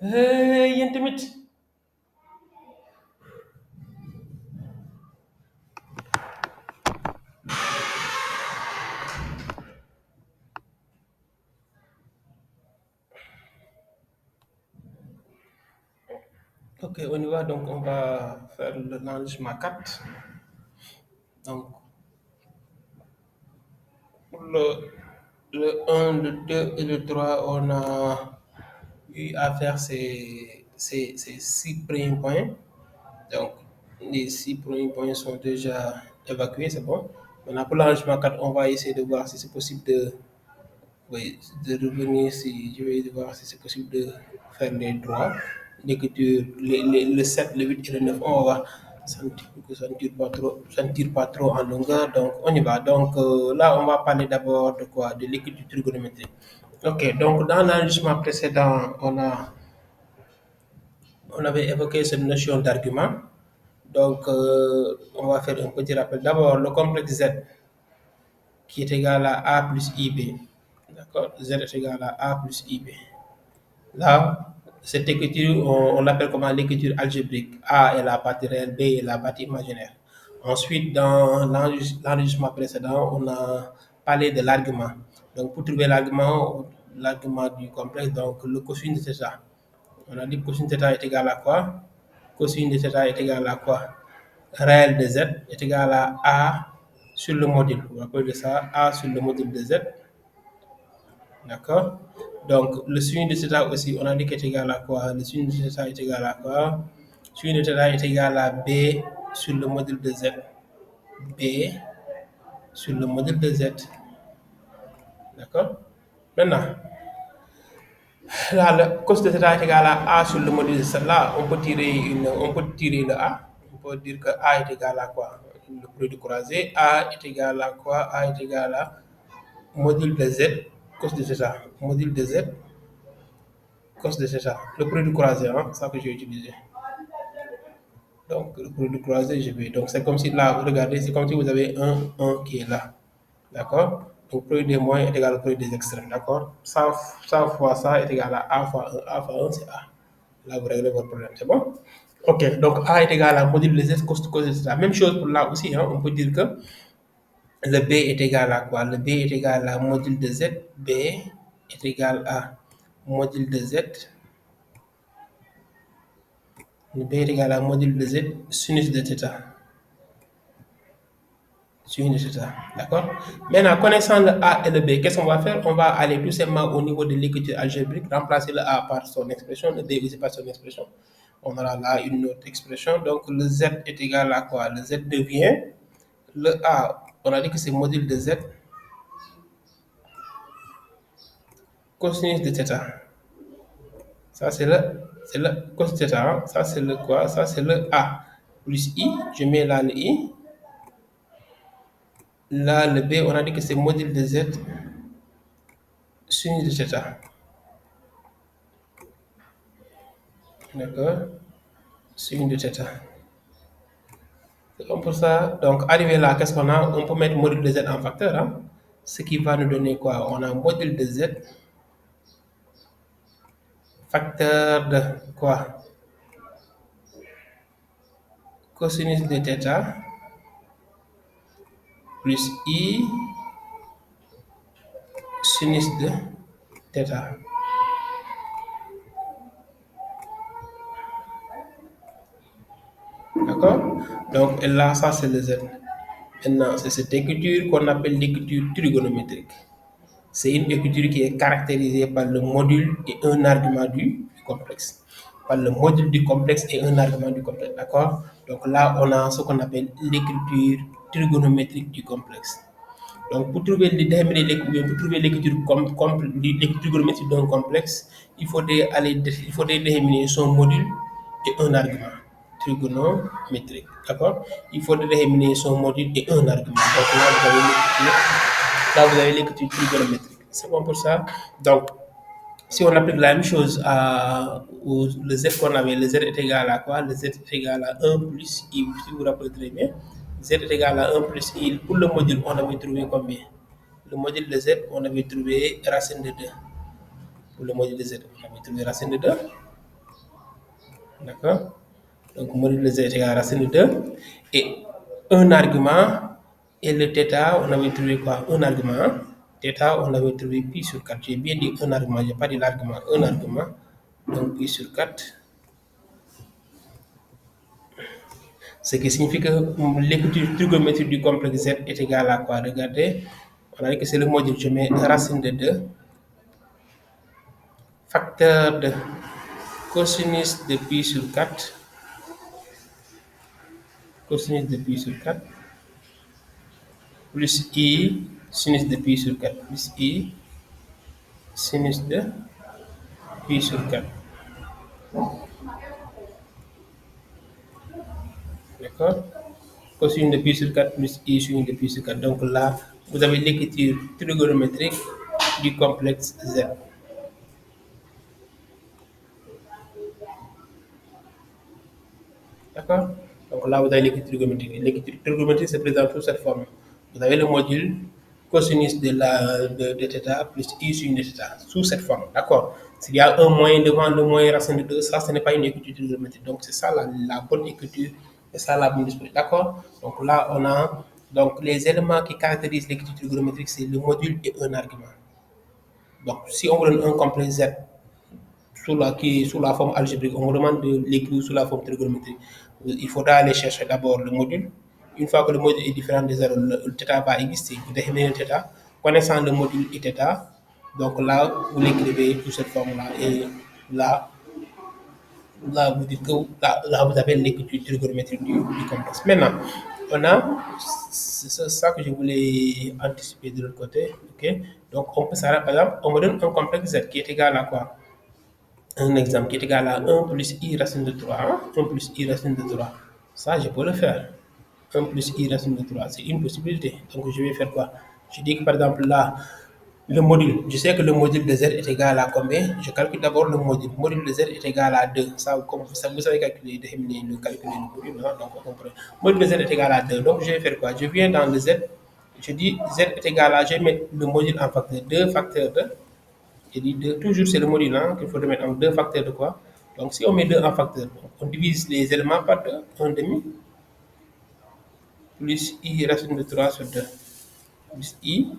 yéen tamit. Ok, on y va. Donc, on va faire l'enregistrement 4. Donc, pour le un, le 2 et le 3, on a eu à faire ces 6 premiers points. Donc, les 6 premiers points sont déjà évacués, c'est bon. Maintenant, pour l'enregistrement 4, on va essayer de voir si c'est possible de, oui, de revenir, si je vais voir si c'est possible de faire les droits, l'écriture, le 7, le 8 et le 9. On va voir. Ça ne tire pas trop, ça ne tire pas trop en longueur, donc on y va. Donc là, on va parler d'abord de quoi? De l'écriture trigonométrique. Ok, donc dans l'enregistrement précédent, on avait évoqué cette notion d'argument. Donc, on va faire un petit rappel. D'abord, le complexe Z qui est égal à A plus IB. D'accord? Z est égal à A plus IB. Là, cette écriture, on l'appelle comment? L'écriture algébrique. A est la partie réelle, B est la partie imaginaire. Ensuite, dans l'enregistrement précédent, on a parlé de l'argument. Donc, pour trouver l'argument du complexe, donc le cosinus de θ. On a dit que cosinus de θ est égal à quoi? Cosinus de θ est égal à quoi? Réel de Z est égal à A sur le module. On va appeler ça A sur le module de Z. D'accord? Donc, le sinus de θ aussi, on a dit qu'il est égal à quoi? Le sinus de θ est égal à quoi? Le sinus de θ est égal à B sur le module de Z. B sur le module de Z. D'accord? Maintenant, là, le cos de θ est égal à A sur le module de Z. Là, on peut tirer le A. On peut dire que A est égal à quoi? Le produit croisé. A est égal à quoi? A est égal à module de Z, cos de θ. Module de Z, cos de θ. Le produit croisé, hein, ça que j'ai utilisé. Donc, le produit croisé, je vais. Donc, c'est comme si là, regardez, c'est comme si vous avez un qui est là. D'accord? Donc, le produit des moyens est égal au produit des extrêmes. D'accord? Ça fois ça est égal à A fois 1. A fois 1, c'est A. Là, vous réglez votre problème. C'est bon? Ok. Donc, A est égal à module de Z cos de θ. Même chose pour là aussi. Hein, on peut dire que le B est égal à quoi? Le B est égal à module de Z. B est égal à module de Z. Le B est égal à module de Z sinus de θ. Sinus de θ. D'accord? Maintenant, connaissant le A et le B, qu'est-ce qu'on va faire? On va aller tout simplement au niveau de l'écriture algébrique, remplacer le A par son expression, le B aussi par son expression. On aura là une autre expression. Donc, le Z est égal à quoi? Le Z devient le A. On a dit que c'est module de Z cosinus de θ. Ça, c'est le cos θ. Hein. Ça, c'est le quoi? Ça, c'est le A. Plus I. Je mets là le I. Là, le B, on a dit que c'est module de Z sinus de θ. D'accord? Sinus de θ. C'est comme pour ça. Donc, arrivé là, qu'est-ce qu'on a? On peut mettre module de Z en facteur. Hein? Ce qui va nous donner quoi? On a module de Z facteur de quoi? Cosinus de θ plus I sinus de θ. D'accord? Donc là, ça c'est le Z. Maintenant, c'est cette écriture qu'on appelle l'écriture trigonométrique. C'est une écriture qui est caractérisée par le module et un argument du complexe. Par le module du complexe et un argument du complexe. D'accord? Donc là, on a ce qu'on appelle l'écriture trigonométrique du complexe. Donc, pour trouver l'écriture trigonométrique d'un complexe, il faudrait déterminer son module et un argument trigonométrique. D'accord? Il faudrait déterminer son module et un argument. Donc là, vous avez l'écriture trigonométrique. C'est bon pour ça? Donc, si on applique la même chose le Z qu'on avait, le Z est égal à quoi? Le Z est égal à 1 plus I. Si vous vous rappelez très bien, Z est égal à 1 plus I. Pour le module, on avait trouvé combien? Le module de Z, on avait trouvé racine de 2. Pour le module de Z, on avait trouvé racine de 2. D'accord? Donc, module de z est égal à racine de 2. Et un argument, et le θ, on avait trouvé quoi? Un argument. Θ, on avait trouvé pi sur 4. J'ai bien dit un argument, j'ai pas dit l'argument. Un argument. Donc, pi sur 4. Ce qui signifie que l'écriture trigonométrique du complexe Z est égale à quoi? Regardez, on a dit que c'est le module. Je mets racine de 2, facteur de cosinus de pi sur 4, cosinus de pi sur 4, plus i sinus de pi sur 4, plus i sinus de pi sur 4. D'accord? Cosinus de pi sur 4 plus i sinus de pi sur 4. Donc là, vous avez l'écriture trigonométrique du complexe Z. D'accord? Donc là, vous avez l'écriture trigonométrique. L'écriture trigonométrique se présente sous cette forme. Vous avez le module cosinus de θ plus i sin de θ sous cette forme. D'accord? S'il y a un moyen devant le moyen racine de 2, ça, ce n'est pas une écriture trigonométrique. Donc c'est ça la bonne écriture et ça la bonne disposition. D'accord? Donc là, on a donc les éléments qui caractérisent l'écriture trigonométrique, c'est le module et un argument. Donc si on vous donne un complexe Z qui est sous la forme algébrique, on vous demande de l'écrire sous la forme trigonométrique. Il faudra aller chercher d'abord le module. Une fois que le module est différent de 0, le θ va exister. Vous déterminez le θ. Connaissant le module et θ, donc là, vous l'écrivez sous cette forme-là. Et là, vous dites que là, vous avez l'écriture trigonométrique du complexe. Maintenant, on a, c'est ça que je voulais anticiper de l'autre côté. Ok. Donc, on peut s'arrêter, par exemple, on me donne un complexe Z qui est égal à quoi? Un exemple qui est égal à 1 plus i racine de 3. Hein? 1 plus i racine de 3. Ça, je peux le faire. 1 plus i racine de 3, c'est une possibilité. Donc, je vais faire quoi? Je dis que par exemple là, le module, je sais que le module de z est égal à combien? Je calcule d'abord le module. Le module de z est égal à 2. Ça, comme ça, vous savez calculer, déterminer le calculer le module. Hein? Donc, on comprend. Le module de z est égal à 2. Donc, je vais faire quoi? Je viens dans le z. Je dis z est égal à, je vais mettre le module en facteur 2 facteur de. J'ai dit 2, toujours c'est le module hein, qu'il faut mettre en 2 facteurs de quoi? Donc si on met 2 en facteur, on divise les éléments par 2, 1 demi, plus i racine de 3 sur 2, plus i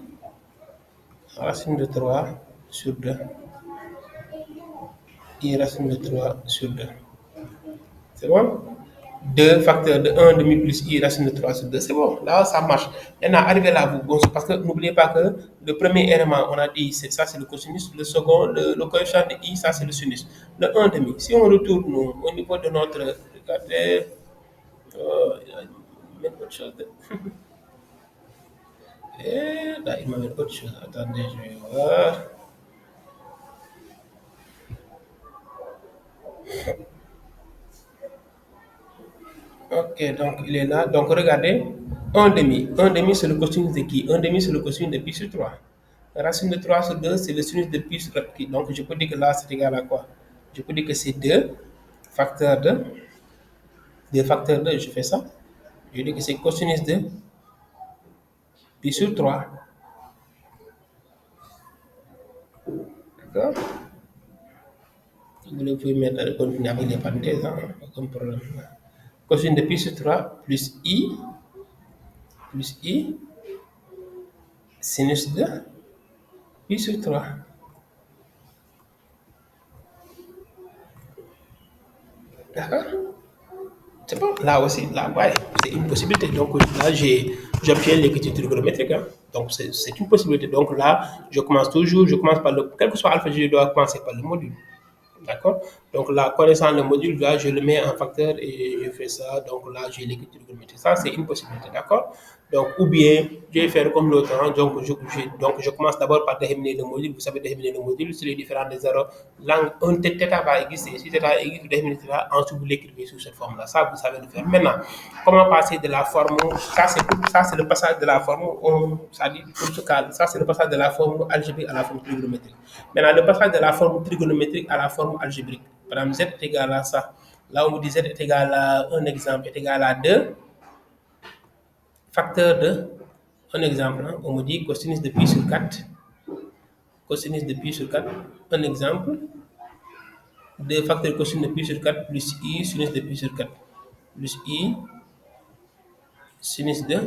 racine de 3 sur 2, i racine de 3 sur 2. C'est bon? 2 facteurs de 1 demi plus i racine de 3 sur 2, c'est bon. Là, ça marche. Maintenant, arrivé là, vous, bon, parce que n'oubliez pas que le premier élément, on a dit, ça c'est le cosinus. Le second, le coefficient de i, ça c'est le sinus. Le 1 demi, si on retourne au niveau de notre, regardez, il va mettre autre chose. Et là, il m'a mis autre chose. Attendez, je vais voir. Ok, donc il est là. Donc regardez, un demi. Un demi, c'est le cosinus de qui? Un demi, c'est le cosinus de pi sur 3. Racine de 3 sur 2, c'est le sinus de pi sur 4. Donc je peux dire que là, c'est égal à quoi? Je peux dire que c'est 2 facteurs de 2 facteurs de, je fais ça. Je dis que c'est cosinus de pi sur 3. D'accord? Vous pouvez mettre, continuer avec les parenthèses, hein, aucun problème. Cosinus de pi sur 3 plus i sinus de pi sur 3. D'accord? C'est bon. Là aussi, là, ouais, c'est une possibilité. Donc là, j'obtiens l'écriture trigonométrique. Hein. Donc c'est une possibilité. Donc là, je commence par le, quel que soit alpha, je dois commencer par le module. D'accord? Donc là, connaissant le module, là, je le mets en facteur et je fais ça. Donc là, j'ai l'écriture trigonométrique. Ça, c'est une possibilité. D'accord? Donc, ou bien, je vais faire comme l'autre. Hein, donc, je commence d'abord par déterminer le module. Vous savez déterminer le module, c'est les différents des zéros. Là, un θ va exister. Si θ existe, vous déterminez θ, ensuite vous l'écrivez sous cette forme-là. Ça, vous savez le faire. Maintenant, comment passer de la forme, ça, c'est le passage de la forme, ça dit, pour ce cas, ça, c'est le passage de la forme algébrique à la forme trigonométrique. Maintenant, le passage de la forme trigonométrique à la forme algébrique. Par exemple, z est égal à ça. Là, on vous dit z est égal à, un exemple, est égal à 2 facteur de, un exemple, hein, on me dit cosinus de pi sur 4, cosinus de pi sur 4, un exemple, 2 facteur cosinus de pi sur 4 plus i sinus de pi sur 4 plus i sinus de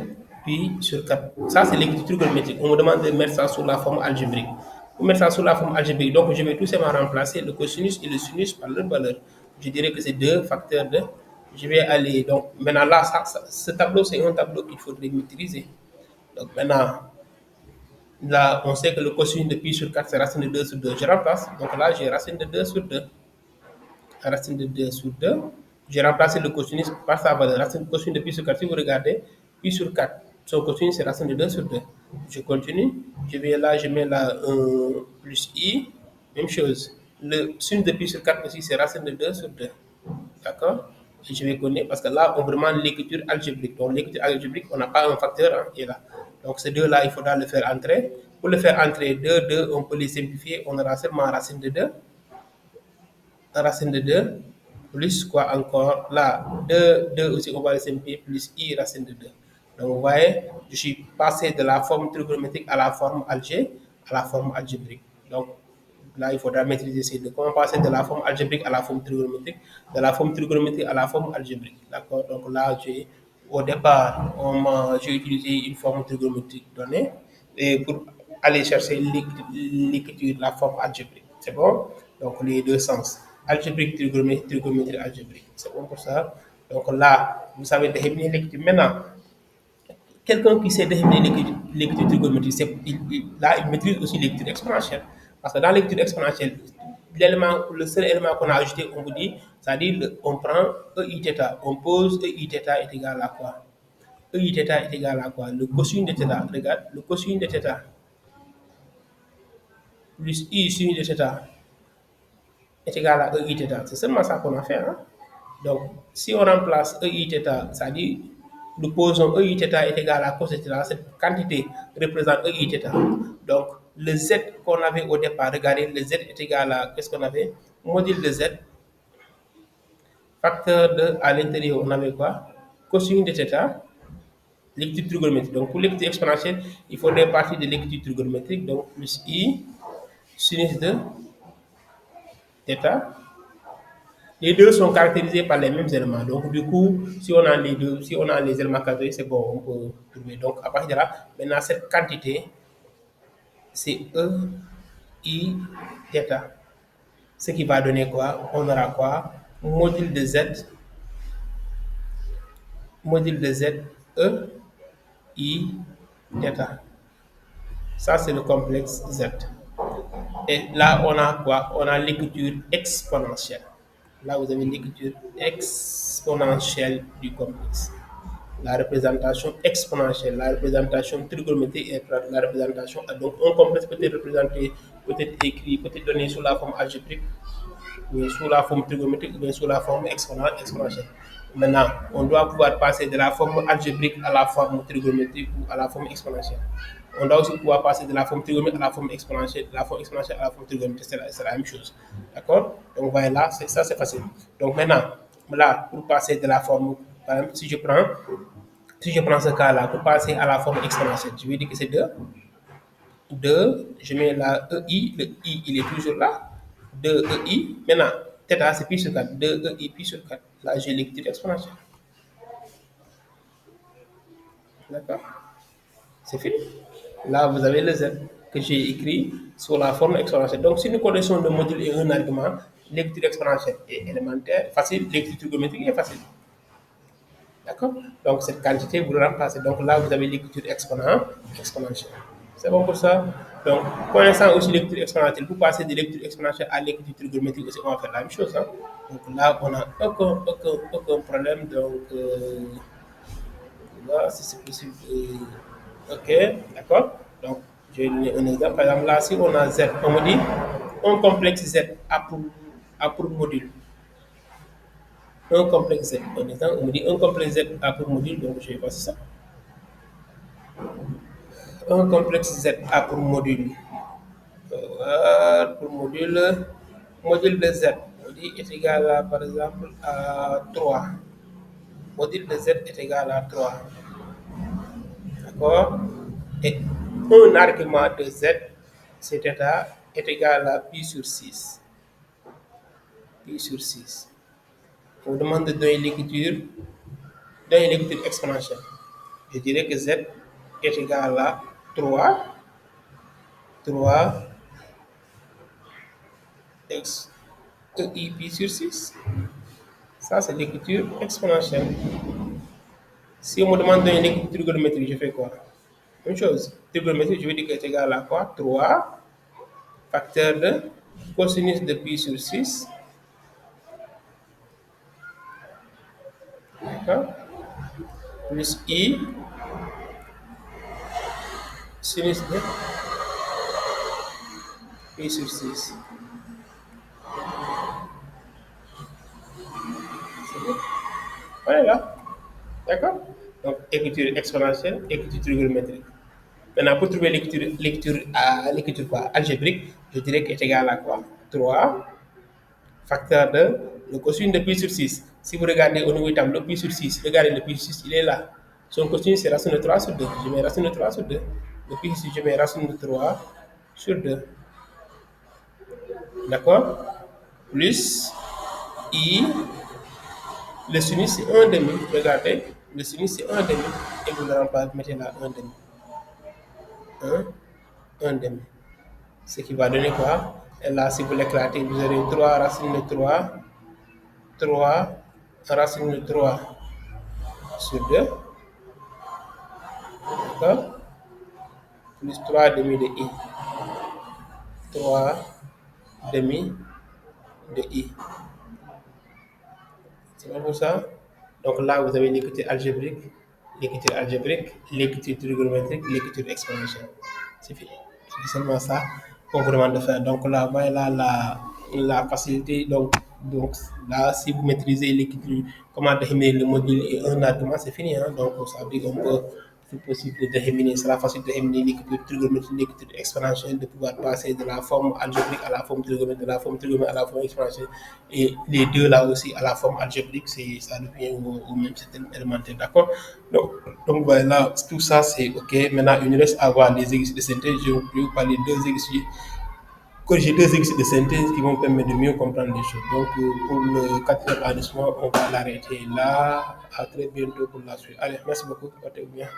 pi sur 4. Ça, c'est l'écriture trigonométrique. On me demande de mettre ça sous la forme algébrique. Pour mettre ça sous la forme algébrique, donc je vais tout simplement remplacer le cosinus et le sinus par leur valeur. Je dirais que c'est 2 facteurs de. Je vais aller. Donc maintenant, là, ce tableau, c'est un tableau qu'il faudrait maîtriser. Donc maintenant, là, on sait que le cosinus de pi sur 4, c'est racine de 2 sur 2. Je remplace. Donc là, j'ai racine de 2 sur 2. Racine de 2 sur 2. J'ai remplacé le cosinus par sa valeur. Racine cosinus de pi sur 4, si vous regardez, pi sur 4, son cosinus c'est racine de 2 sur 2. Je continue, je vais là, je mets là 1 plus i, même chose. Le sinus de pi sur 4 aussi, c'est racine de 2 sur 2. D'accord? Et je vais connaître, parce que là, on demande l'écriture algébrique. Donc, l'écriture algébrique, on n'a pas un facteur hein, qui est là. Donc, ces deux-là, il faudra le faire entrer. Pour le faire entrer, 2, 2, on peut les simplifier. On aura seulement racine de 2 racine de 2 plus quoi encore là 2 aussi on va le simplifier plus i racine de 2. Donc vous voyez, je suis passé de la forme trigonométrique à la forme algébrique. Donc là il faudra maîtriser ces deux. Comment passer de la forme algébrique à la forme trigonométrique, de la forme trigonométrique à la forme algébrique. D'accord. Donc là au départ j'ai utilisé une forme trigonométrique donnée et pour aller chercher l'écriture de la forme algébrique. C'est bon? Donc les deux sens. Algébrique, trigonométrie algébrique. C'est bon pour ça. Donc là, vous savez déterminer l'écriture. Maintenant, quelqu'un qui sait déterminer l'écriture trigonométrique, là, il maîtrise aussi l'écriture exponentielle. Parce que dans l'écriture exponentielle, le seul élément qu'on a ajouté, on vous dit, c'est-à-dire on prend EI on pose EI est égal à quoi? EI est égal à quoi? Le cosinus de θ, regarde, le cosinus de θ plus I sinus de θ est égal à EI C'est seulement ça qu'on a fait. Hein? Donc, si on remplace EI c'est-à-dire nous posons EI est égal à cos θ, cette quantité représente EI Donc, le Z qu'on avait au départ, regardez, le Z est égal à, qu'est-ce qu'on avait? Module de Z, facteur de, à l'intérieur, on avait quoi? Cosinus de θ, l'écriture trigonométrique. Donc, pour l'écriture exponentielle, il faudrait partir de l'écriture trigonométrique, donc plus I sinus de θ. Les deux sont caractérisés par les mêmes éléments. Donc, du coup, si on a les deux, si on a les éléments caractérisés, c'est bon, on peut trouver. Donc, à partir de là, maintenant, cette quantité, c'est E, I, θ. Ce qui va donner quoi? On aura quoi? Module de Z, E, I, θ. Ça, c'est le complexe Z. Et là, on a quoi? On a l'écriture exponentielle. Là, vous avez l'écriture exponentielle du complexe. La représentation exponentielle, la représentation trigonométrique et la représentation. Donc, un complexe peut être représenté, peut être écrit, peut être donné sous la forme algébrique, ou sous la forme trigonométrique, ou bien sous la forme exponentielle. Maintenant, on doit pouvoir passer de la forme algébrique à la forme trigonométrique ou à la forme exponentielle. On doit aussi pouvoir passer de la forme trigonométrique à la forme exponentielle, de la forme exponentielle à la forme trigonométrique, c'est la même chose. D'accord? Donc, voilà, là, ça c'est facile. Donc, maintenant, là, pour passer de la forme, par exemple, si je prends ce cas-là, pour passer à la forme exponentielle, je vais dire que c'est 2. 2, je mets la EI, le I, il est toujours là. 2 EI, maintenant, θ, c'est pi sur 4. 2 EI, pi sur 4. Là, j'ai l'écriture exponentielle. D'accord? C'est fini. Là, vous avez le Z que j'ai écrit sous la forme exponentielle. Donc, si nous connaissons le module et un argument, l'écriture exponentielle est élémentaire, facile, l'écriture trigonométrique est facile. D'accord? Donc, cette quantité, vous le remplacez. Donc, là, vous avez l'écriture exponentielle. C'est bon pour ça? Donc, connaissant aussi l'écriture exponentielle, pour passer de l'écriture exponentielle à l'écriture trigonométrique aussi, on va faire la même chose. Hein? Donc, là, on n'a aucun problème. Donc, là, si c'est possible. OK, d'accord? Donc, je vais donner un exemple. Par exemple, là, si on a Z, on me dit un complexe Z a pour module un complexe Z. Un exemple, on me dit un complexe Z a pour module, donc je vais passer ça. Un complexe Z a pour module. Pour module de Z, on dit est égal à, par exemple, à 3. Module de Z est égal à 3. D'accord? Et un argument de Z, c'est θ, est égal à pi sur 6. pi sur 6. On vous demande de donner l'écriture exponentielle. Je dirais que z est égal à 3 x i pi sur 6. Ça, c'est l'écriture exponentielle. Si on me demande de donner l'écriture trigonométrique, je fais quoi? Même chose. Trigonométrique, je vais dire que c'est égal à quoi? 3 facteur de cosinus de pi sur 6. D'accord? Plus i sinus de pi sur 6. Voilà là. D'accord? Donc, écriture exponentielle, écriture trigonométrique. Maintenant, pour trouver l'écriture algébrique, je dirais qu'elle est égale à quoi? 3 facteur de le cosinus de pi sur 6. Si vous regardez au niveau du tableau, pi sur 6, regardez le pi sur 6, il est là. Son cosinus, c'est racine de 3 sur 2. Je mets racine de 3 sur 2. Le pi sur 6, je mets racine de 3 sur 2. D'accord? Plus i, le sinus c'est 1 demi. Regardez, le sinus c'est 1 demi. Et vous mettez là 1 demi. 1 demi. Ce qui va donner quoi? Et là, si vous l'éclatez, vous aurez 3 racine de 3 racine de 3 sur 2. D'accord? Plus 3 demi de i. 3 demi de i. C'est bon pour ça? Donc là, vous avez l'écriture algébrique, l'écriture trigonométrique, l'écriture exponentielle. C'est fini. C'est seulement ça qu'on vous demande de faire. Donc là, voilà la facilité. Donc là, si vous maîtrisez l'écriture, comment déterminer le module et un argument, c'est fini. Hein? Donc ça veut dire qu'on peut, c'est possible de déterminer, c'est la facile de déterminer l'écriture trigonométrique, l'écriture exponentielle, de pouvoir passer de la forme algébrique à la forme trigonométrique, de la forme trigonométrique à la forme exponentielle. Et les deux là aussi à la forme algébrique, ça devient au même système élémentaire. D'accord? Donc voilà, tout ça c'est OK. Maintenant, il nous reste à voir les exercices de synthèse. Je vais vous parler de deux exercices, corriger deux exercices de synthèse qui vont permettre de mieux comprendre les choses. Donc, pour le quatrième arrondissement, on va l'arrêter là. À très bientôt pour la suite. Allez, merci beaucoup. Portez-vous bien.